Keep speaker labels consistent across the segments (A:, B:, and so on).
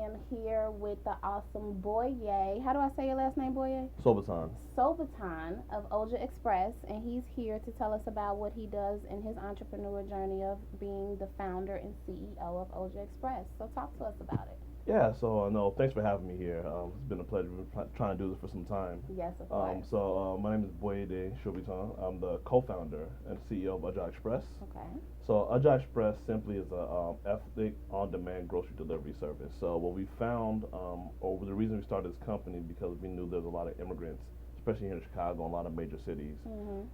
A: am here with the awesome Boyede. How do I say your last name, Boyede?
B: Sobitan.
A: Sobitan of OjaExpress, and he's here to tell us about what he does in his entrepreneur journey of being the founder and CEO of OjaExpress. So talk to us about it.
B: Yeah, so no, thanks for having me here. It's been a pleasure. We've been trying to do this for some time.
A: Yes, of course.
B: My name is Boyede Sobitan. I'm the co-founder and CEO of OjaExpress.
A: Okay.
B: So OjaExpress simply is a ethnic on-demand grocery delivery service. So what we found, or the reason we started this company, because we knew there's a lot of immigrants, especially here in Chicago and a lot of major cities,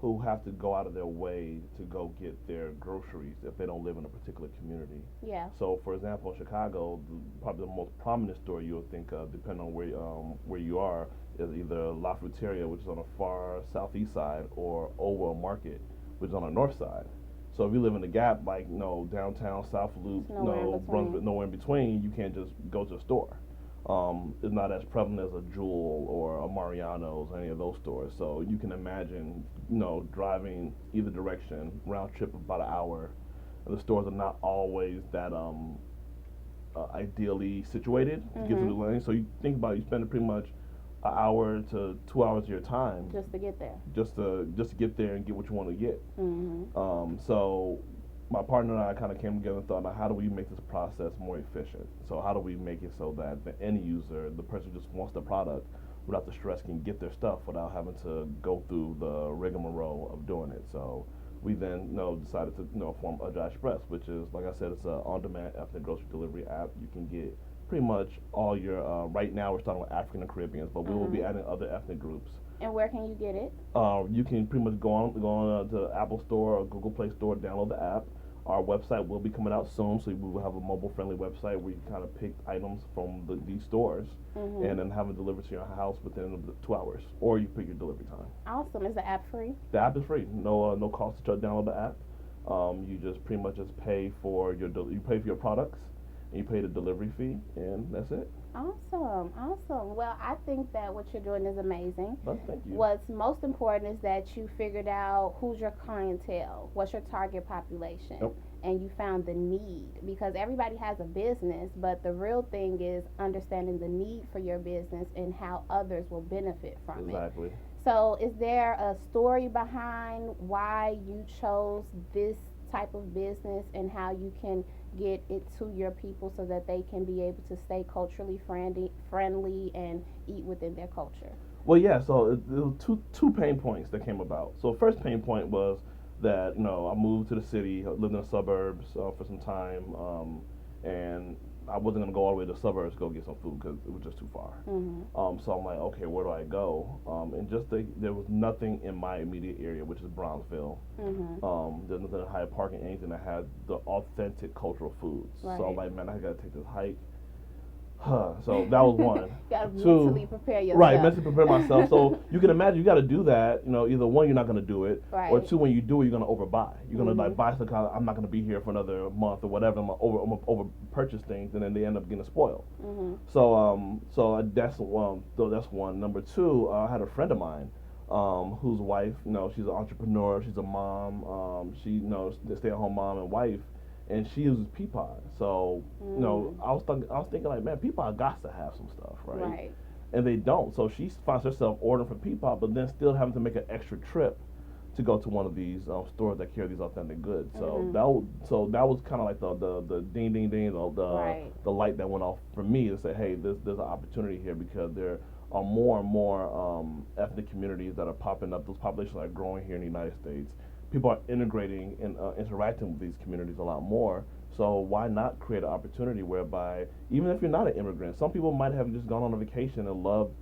B: who have to go out of their way to go get their groceries if they don't live in a particular community.
A: Yeah.
B: So, for example, in Chicago, probably the most prominent store you would think of, depending on where you are, is either La Fruteria, which is on the far southeast side, or Old Market, which is on the north side. So if you live in the Gap, like downtown, South Loop, Brunswick, nowhere in between, you can't just go to a store. Is not as prevalent as a Jewel or a Mariano's or any of those stores. So you can imagine, driving either direction, round trip of about an hour. The stores are not always that ideally situated to get to the lane. So you think about it, you spend pretty much an hour to 2 hours of your time
A: just to get there,
B: just to get there and get what you want to get. So my partner and I kind of came together and thought, now how do we make this process more efficient? So how do we make it so that the end user, the person who just wants the product, without the stress, can get their stuff without having to go through the rigmarole of doing it? So we then decided to form OjaExpress, which is, like I said, it's an on-demand ethnic grocery delivery app. You can get pretty much all your right now we're starting with African and Caribbeans, but we will be adding other ethnic groups.
A: And where can you get it?
B: You can pretty much go on to the Apple Store or Google Play Store, download the app. Our website will be coming out soon, so we will have a mobile-friendly website where you can kind of pick items from these stores and then have it delivered to your house within 2 hours, or you pick your delivery time.
A: Awesome. Is the app free?
B: The app is free. No cost to download the app. You just pretty much just pay for you pay for your products, and you pay the delivery fee, and that's it.
A: Awesome, awesome. Well, I think that what you're doing is amazing.
B: Well, thank you.
A: What's most important is that you figured out who's your clientele, what's your target population,
B: Yep.
A: and you found the need, because everybody has a business, but the real thing is understanding the need for your business and how others will benefit from it.
B: Exactly.
A: So, is there a story behind why you chose this type of business and how you can get it to your people so that they can be able to stay culturally friendly and eat within their culture?
B: Well, yeah. So there were two pain points that came about. So first pain point was that I moved to the city, lived in the suburbs for some time, and I wasn't gonna go all the way to the suburbs to go get some food because it was just too far. So I'm like, okay, where do I go? And there was nothing in my immediate area, which is Brownsville. There's nothing in Hyde Park and anything that had the authentic cultural foods.
A: Right.
B: So I'm like, man, I gotta take this hike. So that was one.
A: Gotta
B: Two,
A: mentally prepare yourself.
B: right, mentally prepare myself. So you can imagine you got to do that. Either one, you're not going to do it,
A: Right.
B: or two, when you do it, you're going to overbuy. You're going to like buy some kind of, I'm not going to be here for another month or whatever. I'm gonna over purchase things, and then they end up getting spoiled. So that's one. So that's one. Number two, I had a friend of mine. Whose wife, she's an entrepreneur, she's a mom, she, a stay-at-home mom and wife, and she uses Peapod. So, I was thinking like, man, Peapod got to have some stuff, right?
A: Right.
B: And they don't. So she finds herself ordering from Peapod, but then still having to make an extra trip to go to one of these stores that carry these authentic goods. So that was kind of like the ding ding ding, the light that went off for me to say, hey, there's an opportunity here, because there are more and more ethnic communities that are popping up. Those populations are growing here in the United States. People are integrating and interacting with these communities a lot more. So why not create an opportunity whereby, even if you're not an immigrant, some people might have just gone on a vacation and loved,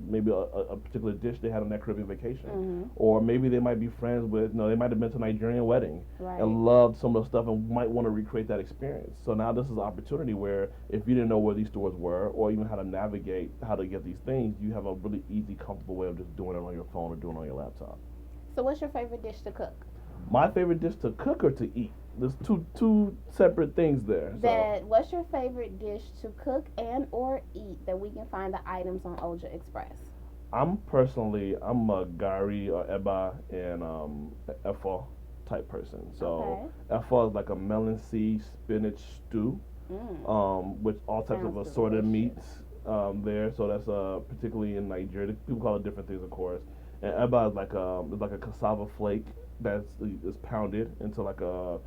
B: maybe a particular dish they had on that Caribbean vacation, or maybe they might be friends with, they might have been to a Nigerian wedding and loved some of the stuff and might want to recreate that experience. So now this is an opportunity where, if you didn't know where these stores were, or even how to navigate how to get these things, you have a really easy, comfortable way of just doing it on your phone or doing it on your laptop.
A: So, what's your favorite dish to cook?
B: My favorite dish to cook or to eat? There's two separate things there.
A: What's your favorite dish to cook and or eat that we can find the items on OjaExpress?
B: I'm a gari or eba and efo type person. So efo is like a melon seed spinach stew. with all types of
A: Sounds
B: assorted
A: delicious.
B: meats there. So that's particularly in Nigeria. People call it different things, of course. And eba is like it's like a cassava flake that's is pounded into like a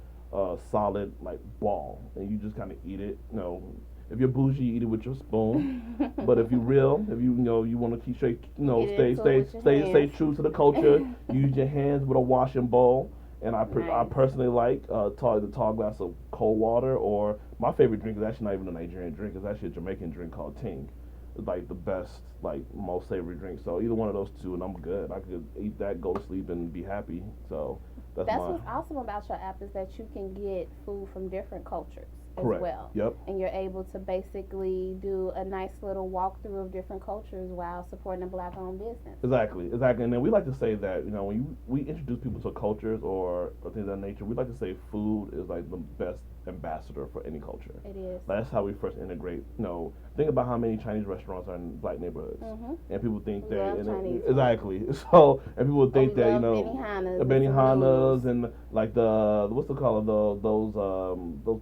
B: solid like ball, and you just kind of eat it. You know, if you're bougie, you eat it with your spoon. But if you real, if you know you want to keep straight,
A: Get
B: stay
A: into it
B: stay
A: with your
B: stay stay
A: hands.
B: true to the culture. Use your hands with a washing bowl. And I
A: Nice.
B: personally like the tall glass of cold water, or my favorite drink is actually not even a Nigerian drink. It's actually a Jamaican drink called Ting. It's like the best, like most savory drink. So either one of those two, and I'm good. I could eat that, go to sleep, and be happy. So that's
A: That's
B: my
A: what's awesome about your app is that you can get food from different cultures as
B: correct.
A: well.
B: Yep.
A: And you're able to basically do a nice little walkthrough of different cultures while supporting a black owned business.
B: Exactly. And then we like to say that when we introduce people to cultures or things of that nature, we like to say food is like the best ambassador for any culture.
A: It is.
B: That's how we first integrate. Think about how many Chinese restaurants are in black neighborhoods, and people think
A: We
B: that
A: love Chinese food.
B: exactly. So and people
A: Oh, we
B: think that
A: love Benihana's and some
B: Benihanas
A: noodles.
B: and like the what's the call of those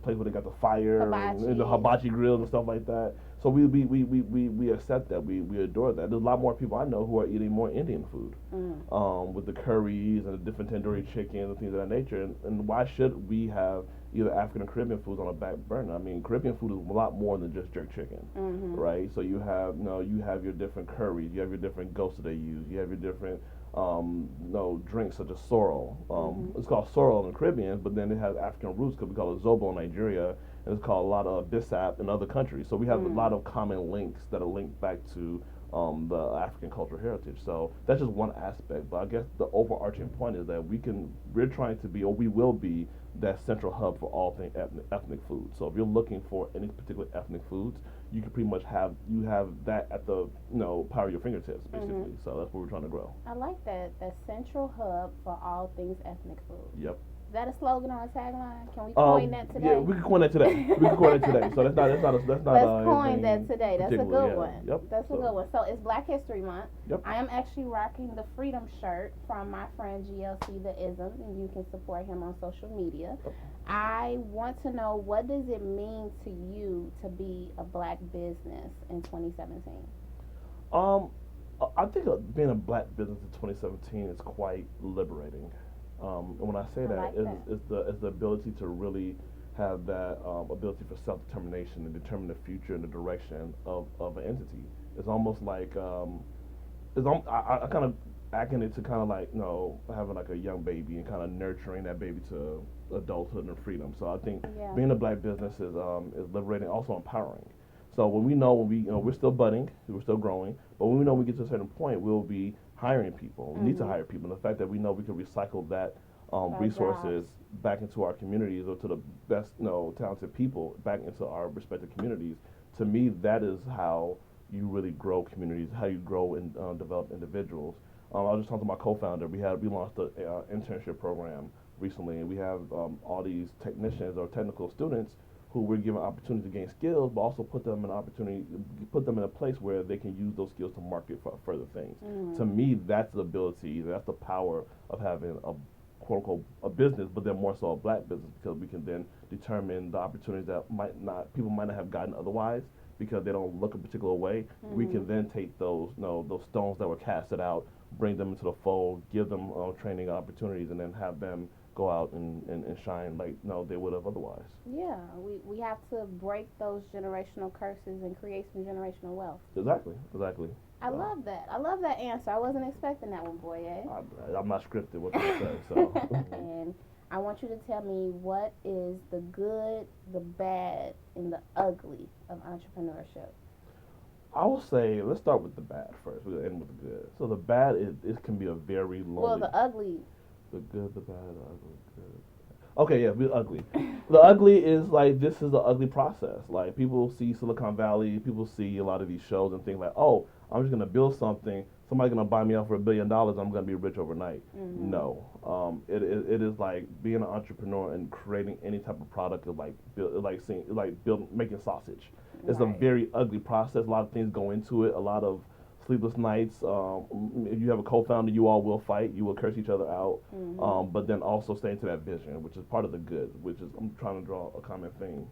B: places where they got the fire and the
A: Hibachi.
B: hibachi grills and stuff like that. So we accept that. We adore that. There's a lot more people I know who are eating more Indian food, with the curries and the different tandoori chicken and things of that nature. And why should we have either African or Caribbean foods on a back burner? I mean, Caribbean food is a lot more than just jerk chicken, right? So you have your different curries, you have your different ghosts that they use, you have your different drinks such as sorrel. It's called sorrel in the Caribbean, but then it has African roots because we call it zobo in Nigeria, and it's called a lot of bisap in other countries. So we have a lot of common links that are linked back to the African cultural heritage. So that's just one aspect. But I guess the overarching point is that we're trying to be, or we will be, that central hub for all things ethnic food. So if you're looking for any particular ethnic foods, you can pretty much have that at the power of your fingertips, basically. So that's what we're trying to grow.
A: I like that. That central hub for all things ethnic food.
B: Yep.
A: Is that a slogan or a tagline? Can we coin that today?
B: Yeah, we can coin that today. We can coin that today. So that's not
A: Let's coin that
B: anything
A: today. That's a
B: particular,
A: good
B: yeah.
A: one.
B: Yep.
A: That's a good one. So it's Black History Month.
B: Yep.
A: I am actually rocking the Freedom shirt from my friend GLC the Ism, and you can support him on social media.
B: Yep.
A: I want to know, what does it mean to you to be a black business in 2017?
B: I think being a black business in 2017 is quite liberating. And when I say
A: I
B: that,
A: like that.
B: it's the ability to really have that ability for self determination and determine the future and the direction of an entity. It's almost like I kind of akin it to kind of like having like a young baby and kind of nurturing that baby to adulthood and freedom. So I think
A: Yeah.
B: being a black business is liberating, also empowering. So we're still budding, we're still growing, but when we know we get to a certain point, we'll be hiring people. We need to hire people. And the fact that we know we can recycle that resources
A: jobs.
B: back into our communities or to the best talented people back into our respective communities, to me that is how you really grow communities, how you grow and develop individuals. I was just talking to my co-founder. We launched an internship program recently, and we have all these technicians or technical students who we're giving opportunity to gain skills, but also put them in a place where they can use those skills to market for further things. To me, that's the ability, that's the power of having a quote unquote a business, but then more so a black business, because we can then determine the opportunities that people might not have gotten otherwise because they don't look a particular way. We can then take those stones that were casted out, bring them into the fold, give them training opportunities, and then have them go out and shine like they would have otherwise.
A: Yeah, we have to break those generational curses and create some generational wealth.
B: Exactly.
A: I love that. I love that answer. I wasn't expecting that one, Boyede.
B: I'm not scripted what to say, so.
A: And I want you to tell me, what is the good, the bad, and the ugly of entrepreneurship?
B: I will say, let's start with the bad first. We'll end with the good. So the bad is it can be a very lonely.
A: Well, the ugly.
B: The good, the bad, the ugly, good. Okay, yeah, the ugly. The ugly is like this is the ugly process. Like people see Silicon Valley, people see a lot of these shows and think like, oh, I'm just gonna build something. Somebody's gonna buy me out for $1 billion. I'm gonna be rich overnight. No, it is like being an entrepreneur and creating any type of product of making sausage. It's a
A: Right.
B: very ugly process. A lot of things go into it. A lot of sleepless nights. If you have a co-founder, you all will fight. You will curse each other out. But then also stay into that vision, which is part of the good. Which is I'm trying to draw a common theme.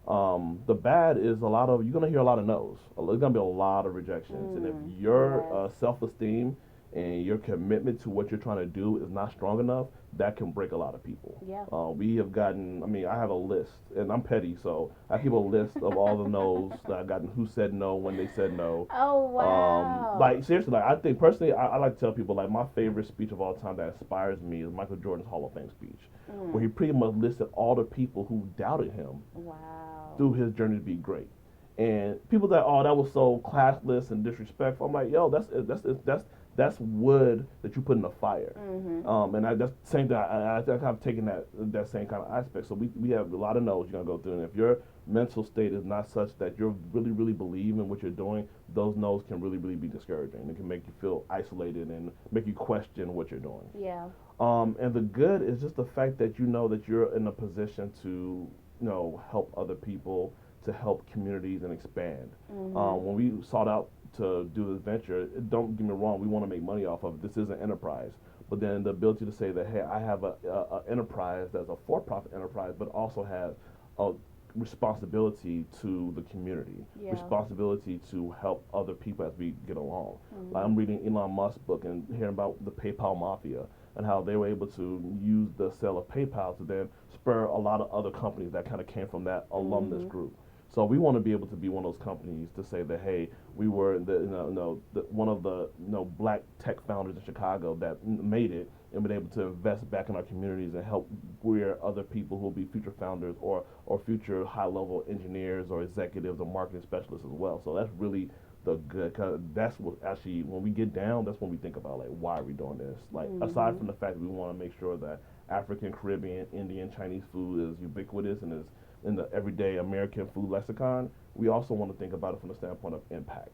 B: The bad is you're gonna hear a lot of no's. There's gonna be a lot of rejections, and if your
A: Yes.
B: self-esteem and your commitment to what you're trying to do is not strong enough, that can break a lot of people.
A: Yeah.
B: We have gotten. I mean, I have a list, and I'm petty, so I keep a list of all the no's that I've gotten. Who said no when they said no.
A: Oh wow.
B: Like seriously, like I think personally, I like to tell people like my favorite speech of all time that inspires me is Michael Jordan's Hall of Fame speech, where he pretty much listed all the people who doubted him
A: Wow.
B: through his journey to be great. And people that that was so classless and disrespectful. I'm like, yo, that's wood that you put in a fire. And that's the same thing. I think I've taken that same kind of aspect. So we have a lot of no's you're gonna go through, and if your mental state is not such that you're really believe in what you're doing, those no's can really be discouraging. It can make you feel isolated and make you question what you're doing.
A: Yeah.
B: And the good is just the fact that you know that you're in a position to help other people, to help communities and expand. When we sought out to do this venture, don't get me wrong, we want to make money off of it. This is an enterprise. But then the ability to say that, hey, I have a enterprise that's a for-profit enterprise, but also has a responsibility to the community,
A: Yeah.
B: responsibility to help other people as we get along. Like I'm reading Elon Musk's book and hearing about the PayPal mafia and how they were able to use the sale of PayPal to then spur a lot of other companies that kind of came from that alumnus group. So we want to be able to be one of those companies to say that, hey, we were one of the black tech founders in Chicago that made it and been able to invest back in our communities and help rear other people who will be future founders or future high level engineers or executives or marketing specialists as well. So that's really the good, cause that's what actually when we get down, that's when we think about like why are we doing this. Like aside from the fact that we want to make sure that African, Caribbean, Indian, Chinese food is ubiquitous and is in the everyday American food lexicon, we also want to think about it from the standpoint of impact,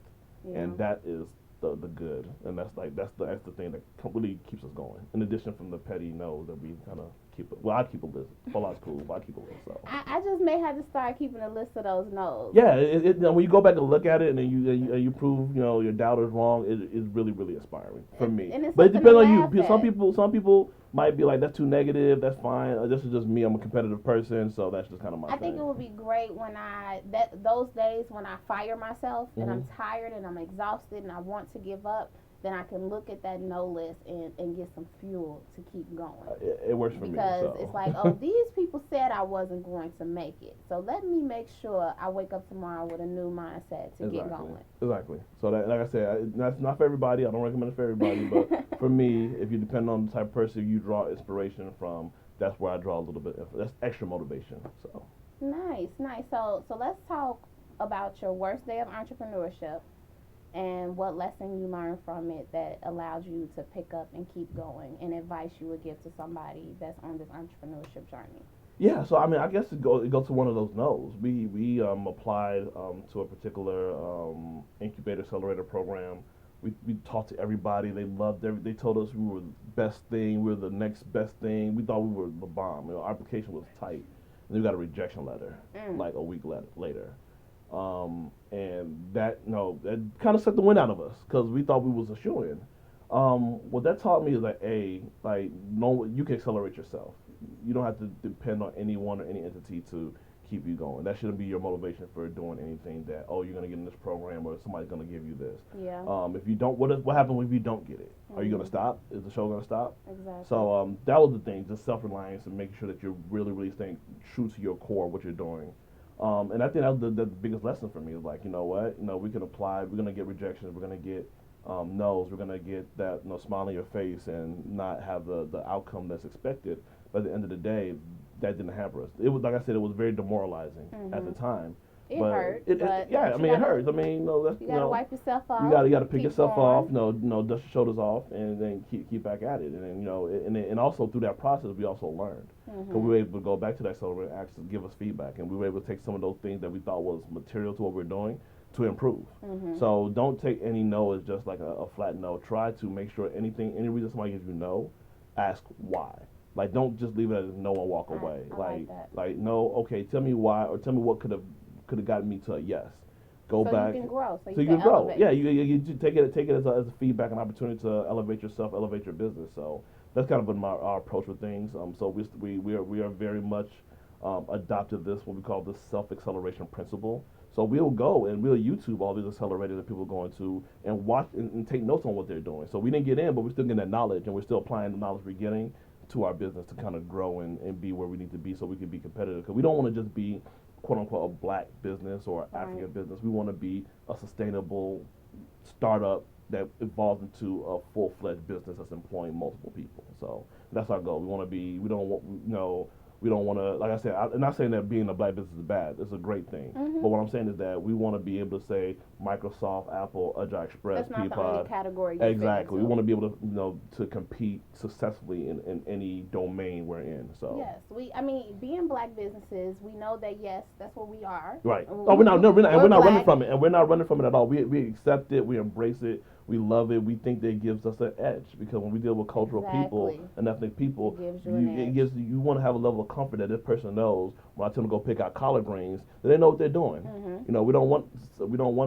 B: and that is the good, and that's the thing that really keeps us going. In addition from the petty no's that we kind of keep. Well, I keep a list. Fallout's cool, but I keep a list. So
A: I just may have to start keeping a list of those no's.
B: yeah, when you go back and look at it, and then you prove your doubters wrong, it is really inspiring for me.
A: And it's
B: But it
A: something
B: depends
A: to
B: on
A: laugh
B: you.
A: at.
B: Some people might be like, that's too negative. That's fine. This is just me. I'm a competitive person, so that's just kind of my
A: I
B: thing.
A: think it would be great when those days when I fire myself and I'm tired and I'm exhausted and I want to give up, then I can look at that no list and get some fuel to keep going.
B: It works for me.
A: Because it's like, oh, these people said I wasn't going to make it. So let me make sure I wake up tomorrow with a new mindset to get going.
B: Exactly. So that, like I said, that's not for everybody. I don't recommend it for everybody. But for me, if you depend on the type of person you draw inspiration from, that's where I draw a little bit. That's extra motivation. So
A: nice. So let's talk about your worst day of entrepreneurship and what lesson you learned from it that allowed you to pick up and keep going, and advice you would give to somebody that's on this entrepreneurship journey.
B: yeah, so I mean, I guess it goes to one of those no's. We applied to a particular incubator accelerator program. We talked to everybody. They loved They told us we were the best thing. We were the next best thing. We thought we were the bomb. Our application was tight, and we got a rejection letter like a week later. And that that kind of sucked the wind out of us because we thought we was a shoo-in. What that taught me is that no, you can accelerate yourself. You don't have to depend on anyone or any entity to keep you going. That shouldn't be your motivation for doing anything. That you're gonna get in this program or somebody's gonna give you this.
A: Yeah.
B: If you don't, what happens if you don't get it? Are you gonna stop? Is the show gonna stop?
A: Exactly.
B: So that was the thing, just self-reliance and making sure that you're really staying true to your core, what you're doing. And I think that was the biggest lesson for me. Is like, you know what? We can apply. We're gonna get rejections. We're gonna get no's. We're gonna get that smile on your face and not have the outcome that's expected. But at the end of the day, that didn't hamper us. It was, like I said, it was very demoralizing at the time.
A: It hurt.
B: It hurts. I mean, that's
A: you gotta wipe yourself off.
B: You gotta pick yourself
A: going.
B: off. Dust your shoulders off, and then keep back at it. And then and also through that process, we also learned. Because we were able to go back to that accelerator and actually give us feedback, and we were able to take some of those things that we thought was material to what we're doing to improve. So don't take any no as just like a flat no. Try to make sure any reason somebody gives you no, ask why. Like, don't just leave it as no and walk away.
A: Like
B: no, okay, tell me why, or tell me what could have gotten me to a yes. Go back.
A: So you can grow. So
B: you can grow.
A: elevate.
B: Yeah, you take it as a feedback, an opportunity to elevate yourself, elevate your business. So that's kind of been our approach with things. So we are very much adopted this what we call the self-acceleration principle. So we'll go and we'll YouTube all these accelerators that people are going to and watch and take notes on what they're doing. So we didn't get in, but we're still getting that knowledge and we're still applying the knowledge we're getting to our business to kind of grow and be where we need to be so we can be competitive. Because we don't want to just be quote unquote a black business or African business. We want to be a sustainable startup that evolves into a full-fledged business that's employing multiple people. So that's our goal. We want to be. We don't want. We don't want to. Like I said, I'm not saying that being a black business is bad. It's a great thing. But what I'm saying is that we want to be able to say Microsoft, Apple, OjaExpress,
A: That's not the only category.
B: Exactly. We want to be able to to compete successfully in any domain we're in. So
A: yes, I mean, being black businesses, we know that yes, that's what we are.
B: Right. Oh, we're not. No, we're not running from it, and we're not running from it at all. We accept it. We embrace it. We love it. We think that it gives us an edge because when we deal with cultural people and ethnic people, you want to have a level of comfort that this person knows when I tell them to go pick out collard greens, that they know what they're doing. We don't want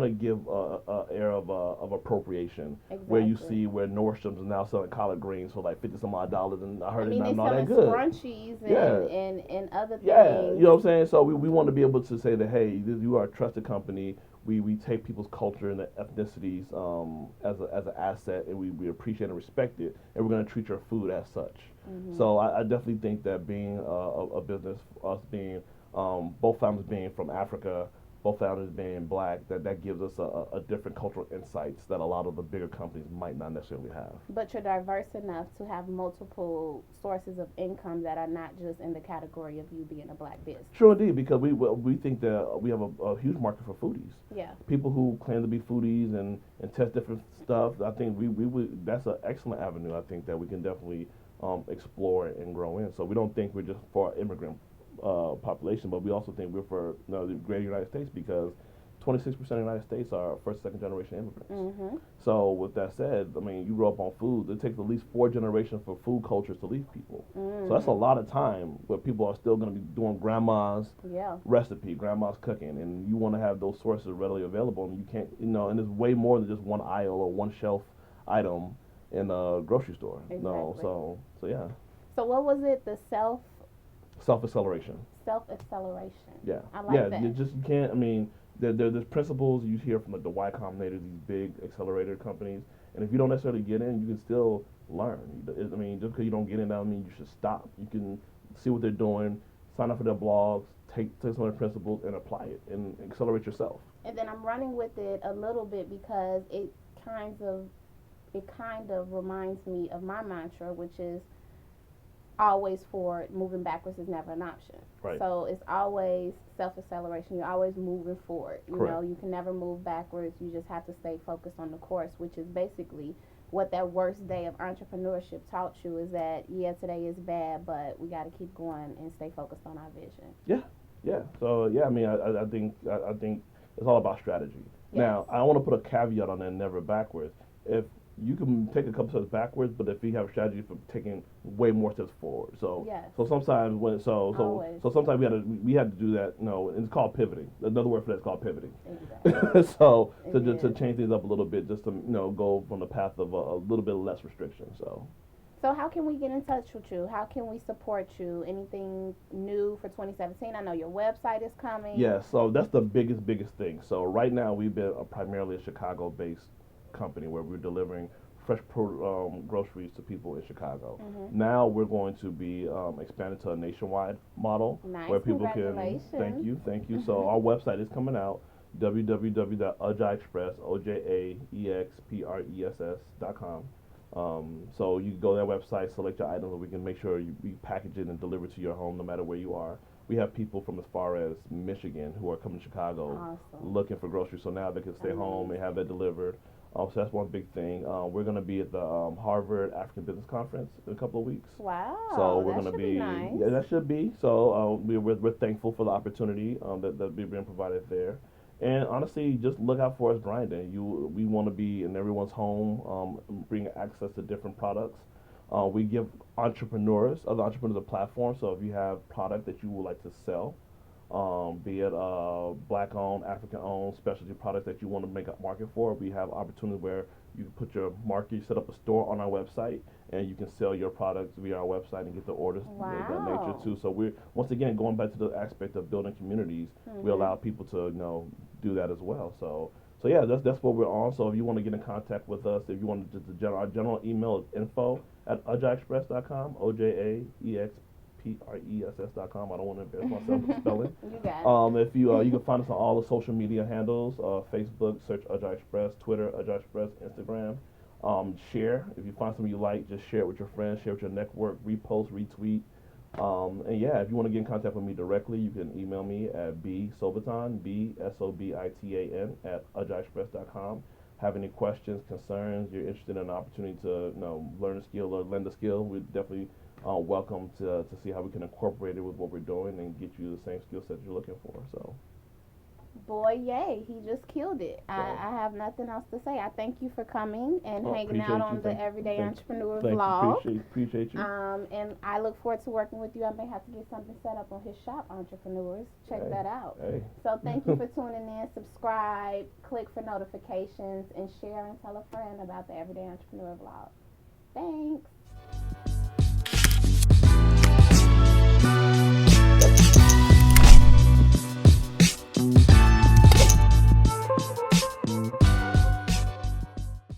B: to give a air of appropriation where you see where Nordstrom's is now selling collard greens for like $50 some odd, and I heard it's not all that good.
A: Scrunchies and other things.
B: Yeah, you know what I'm saying. So we want to be able to say that hey, you are a trusted company. We take people's culture and ethnicities as an asset, and we appreciate and respect it, and we're going to treat your food as such. So I definitely think that being a business, us being both families being from Africa, both founders being black, that gives us a different cultural insights that a lot of the bigger companies might not necessarily have.
A: But you're diverse enough to have multiple sources of income that are not just in the category of you being a black business.
B: Sure, indeed, because we think that we have a huge market for foodies.
A: Yeah.
B: People who claim to be foodies and test different stuff. I think we that's an excellent avenue. I think that we can definitely explore and grow in. So we don't think we're just for immigrant population, but we also think we're for the greater United States because 26% of the United States are first, second generation immigrants. So with that said, I mean, you grow up on food. It takes at least 4 generations for food cultures to leave people. So that's a lot of time where people are still going to be doing grandma's recipe, grandma's cooking, and you want to have those sources readily available. And you can't, and there's way more than just one aisle or one shelf item in a grocery store.
A: Exactly.
B: So yeah.
A: So what was it? The
B: self-acceleration.
A: Self-acceleration.
B: Yeah.
A: I like that.
B: You can't. I mean, there's principles you hear from like the Y Combinator, these big accelerator companies, and if you don't necessarily get in, you can still learn. I mean, just because you don't get in, doesn't mean you should stop. You can see what they're doing, sign up for their blogs, take some of their principles and apply it, and accelerate yourself.
A: And then I'm running with it a little bit because it kind of reminds me of my mantra, which is always forward. Moving backwards is never an option.
B: Right.
A: So it's always self-acceleration. You're always moving forward.
B: Correct.
A: You can never move backwards. You just have to stay focused on the course, which is basically what that worst day of entrepreneurship taught you is that, today is bad, but we got to keep going and stay focused on our vision.
B: Yeah. So, I mean, I think it's all about strategy.
A: Yes.
B: Now, I want to put a caveat on that, never backwards. If you can take a couple steps backwards, but if you have a strategy for taking way more steps forward, so sometimes sometimes we had to do that. And it's called pivoting. Another word for that is called pivoting.
A: Exactly.
B: To change things up a little bit, just to go from the path of a little bit less restriction.
A: So how can we get in touch with you? How can we support you? Anything new for 2017? I know your website is coming.
B: Yeah, so that's the biggest thing. So right now we've been primarily a Chicago-based company where we're delivering fresh groceries to people in Chicago. Now we're going to be expanding to a nationwide model where people can. Thank you. So our website is coming out, www.OjaExpress, OjaExpress.com. So you can go to that website, select your items, and we can make sure we package it and deliver it to your home no matter where you are. We have people from as far as Michigan who are coming to Chicago looking for groceries, so now they can stay home and have that delivered. So that's one big thing. We're going to be at the Harvard African Business Conference in a couple of weeks.
A: Wow.
B: So we're
A: going to be nice.
B: Yeah, that should be. So we're thankful for the opportunity that we've been provided there. And honestly, just look out for us grinding. We want to be in everyone's home, bring access to different products. We give other entrepreneurs a platform. So if you have product that you would like to sell, be it black-owned, African-owned specialty products that you want to make a market for, we have opportunities where you put your market, you set up a store on our website, and you can sell your products via our website and get the orders of that nature
A: Wow.
B: too. So we're once again going back to the aspect of building communities. We
A: Mhm.
B: allow people to do that as well. So yeah, that's what we're on. So if you want to get in contact with us, if you want to just our general email is info@ojaexpress.com, OjaExpress.com. I don't want to embarrass myself with the spelling.
A: You got
B: If you can find us on all the social media handles, Facebook, search OjaExpress, Twitter, OjaExpress, Instagram. Share if you find something you like, just share it with your friends, share it with your network, repost, retweet. And yeah, if you want to get in contact with me directly, you can email me at bsobitan, BSOBITAN @ojaexpress.com. Have any questions, concerns, you're interested in an opportunity to learn a skill or lend a skill, we're definitely welcome to see how we can incorporate it with what we're doing and get you the same skill set you're looking for. So,
A: Boy, yay, he just killed it.
B: so
A: I have nothing else to say. I thank you for coming and hanging out
B: appreciate you.
A: on the Everyday Entrepreneur
B: Thank you.
A: vlog.
B: Appreciate you.
A: And I look forward to working with you. I may have to get something set up on his shop, Entrepreneurs. Check
B: Hey,
A: that out.
B: hey.
A: So thank you for tuning in. Subscribe, click for notifications, and share and tell a friend about the Everyday Entrepreneur vlog. Thanks.